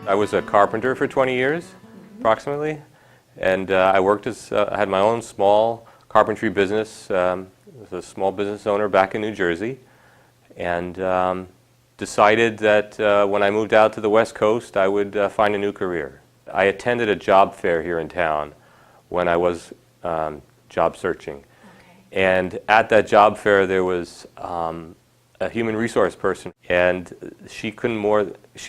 I was a carpenter for 20 years, approximately, and I worked as, I had my own small carpentry business. I was a small business owner back in New Jersey, and decided that when I moved out to the West Coast, I would find a new career. I attended a job fair here in town when I was job searching. Okay. And at that job fair, there was a human resource person, and she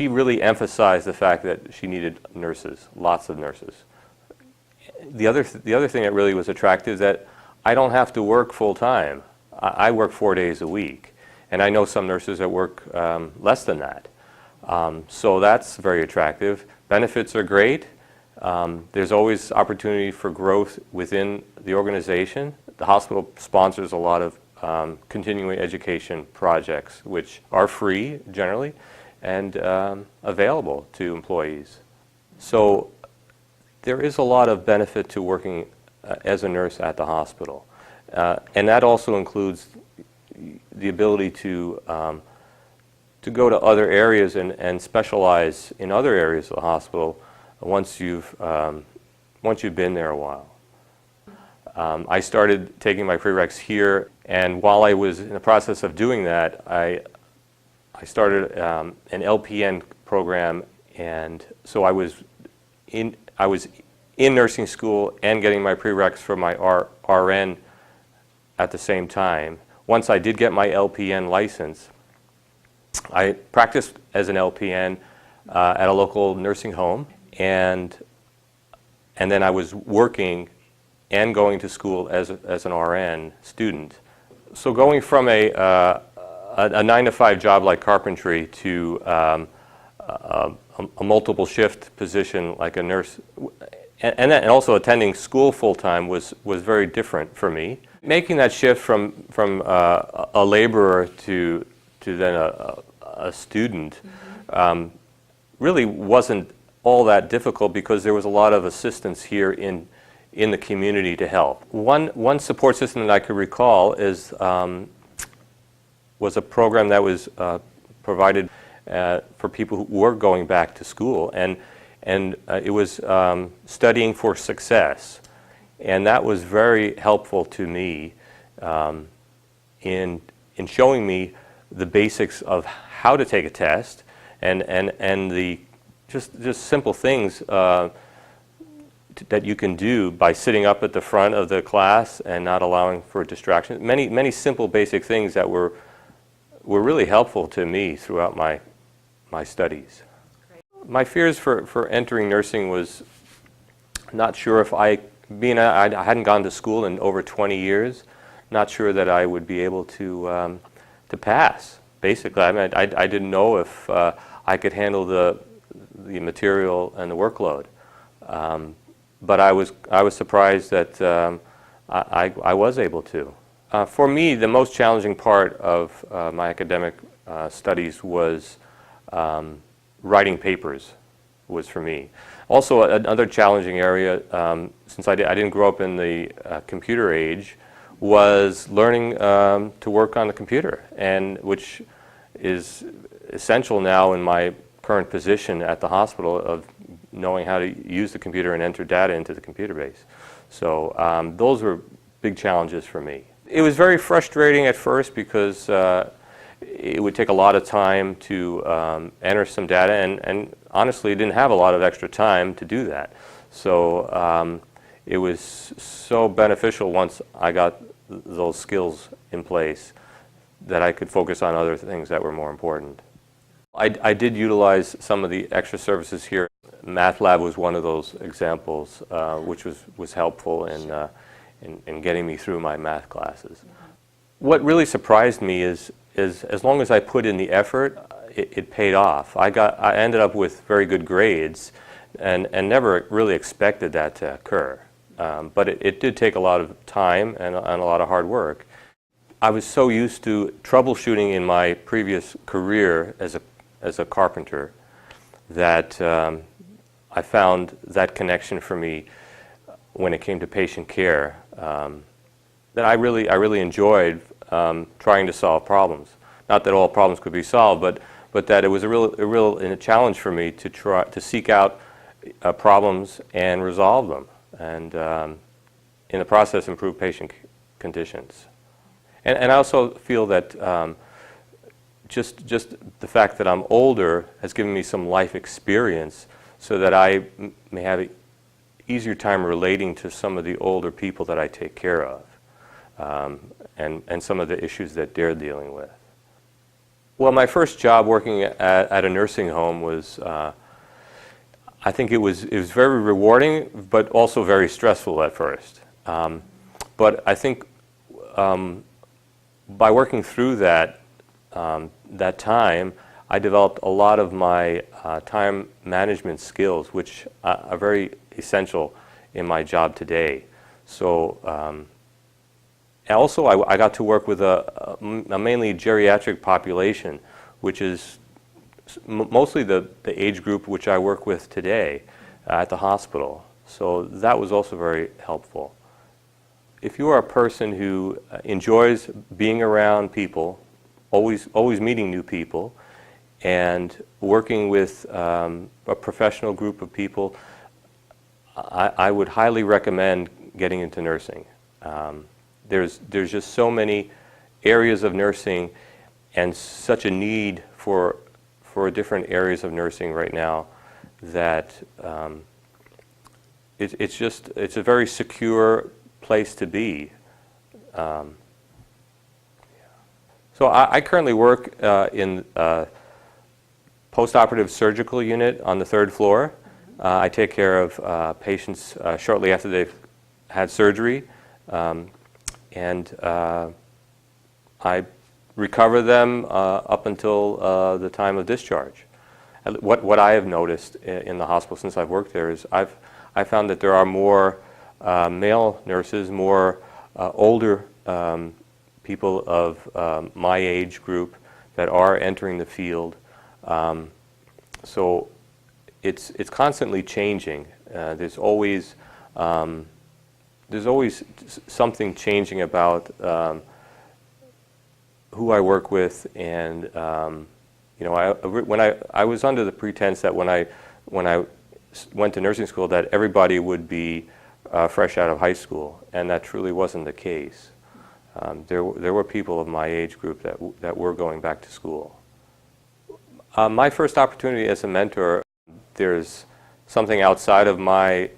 really emphasized the fact that she needed nurses, lots of nurses. The other thing that really was attractive is that I don't have to work full time. I work 4 days a week, and I know some nurses that work less than that. So that's very attractive. Benefits are great. There's always opportunity for growth within the organization. The hospital sponsors a lot of continuing education projects, which are free generally and available to employees. So there is a lot of benefit to working as a nurse at the hospital, and that also includes the ability to go to other areas and specialize in other areas of the hospital once you've been there a while. I started taking my prereqs here, and while I was in the process of doing that, I started an LPN program, and so I was in nursing school and getting my prereqs for my RN at the same time. Once I did get my LPN license, I practiced as an LPN at a local nursing home, and then I was working and going to school as an RN student. So going from a 9-to-5 job like carpentry to a multiple shift position like a nurse, and also attending school full-time was very different for me. Making that shift from a laborer to then a student really wasn't all that difficult, because there was a lot of assistance here in the community to help. One support system that I could recall was a program that was provided for people who were going back to school, and it was Studying for Success, and that was very helpful to me in showing me the basics of how to take a test and the just simple things that you can do by sitting up at the front of the class and not allowing for distractions. Many simple basic things that were really helpful to me throughout my studies. My fears for entering nursing was not sure if I hadn't gone to school in over 20 years, not sure that I would be able to pass. Basically, I mean, I didn't know if I could handle the material and the workload. But I was surprised that I was able to. For me, the most challenging part of my academic studies was writing papers, was for me. Also, another challenging area, since I didn't grow up in the computer age, was learning to work on the computer, and which is essential now in my current position at the hospital of knowing how to use the computer and enter data into the computer base. So those were big challenges for me. It was very frustrating at first because it would take a lot of time to enter some data, and honestly didn't have a lot of extra time to do that. So it was so beneficial once I got those skills in place that I could focus on other things that were more important. I did utilize some of the extra services here. Math lab was one of those examples, which was helpful in getting me through my math classes. What really surprised me is as long as I put in the effort, it paid off. I ended up with very good grades, and never really expected that to occur. But it did take a lot of time and a lot of hard work. I was so used to troubleshooting in my previous career as a carpenter that I found that connection for me when it came to patient care that I really enjoyed trying to solve problems. Not that all problems could be solved, but that it was a real challenge for me to try to seek out problems and resolve them, and in the process improve patient conditions. And I also feel that just the fact that I'm older has given me some life experience, so that I may have an easier time relating to some of the older people that I take care of, and some of the issues that they're dealing with. Well, my first job working at a nursing home was, I think it was very rewarding, but also very stressful at first. But I think by working through that time, I developed a lot of my time management skills, which are very essential in my job today. So, and also I got to work with a mainly geriatric population, which is mostly the age group which I work with today at the hospital. So that was also very helpful. If you are a person who enjoys being around people, always meeting new people, and working with a professional group of people, I would highly recommend getting into nursing. There's just so many areas of nursing and such a need for different areas of nursing right now that it's a very secure place to be. So I currently work in post-operative surgical unit on the 3rd floor. I take care of patients shortly after they've had surgery, and I recover them up until the time of discharge. What I have noticed in the hospital since I've worked there is I found that there are more male nurses, more older people of my age group that are entering the field. So it's constantly changing. There's always something changing about who I work with, and you know, when I was under the pretense that when I went to nursing school that everybody would be fresh out of high school, and that truly wasn't the case. There were people of my age group that were going back to school. My first opportunity as a mentor, there's something outside of my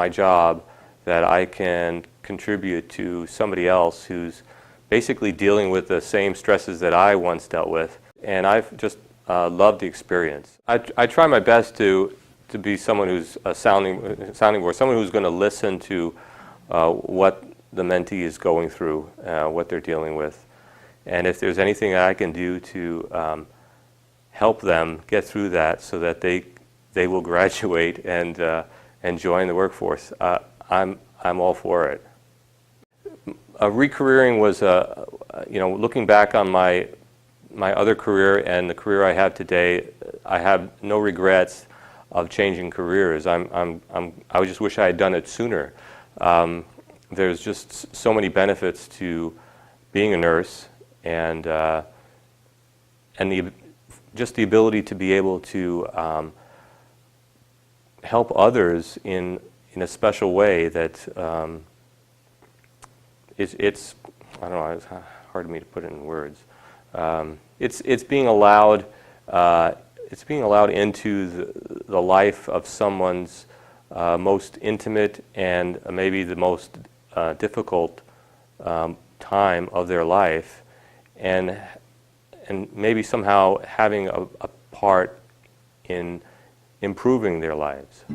job that I can contribute to somebody else who's basically dealing with the same stresses that I once dealt with, and I've just loved the experience. I try my best to be someone who's a sounding board, someone who's going to listen to what the mentee is going through, what they're dealing with, and if there's anything that I can do to help them get through that so that they will graduate and join the workforce, I'm all for it. Recareering was, you know, looking back on my other career and the career I have today, I have no regrets of changing careers. I just wish I had done it sooner. There's just so many benefits to being a nurse, and just the ability to be able to help others in a special way that it's I don't know, it's hard for me to put it in words. It's being allowed into the life of someone's most intimate and maybe the most difficult time of their life, and maybe somehow having a part in improving their lives.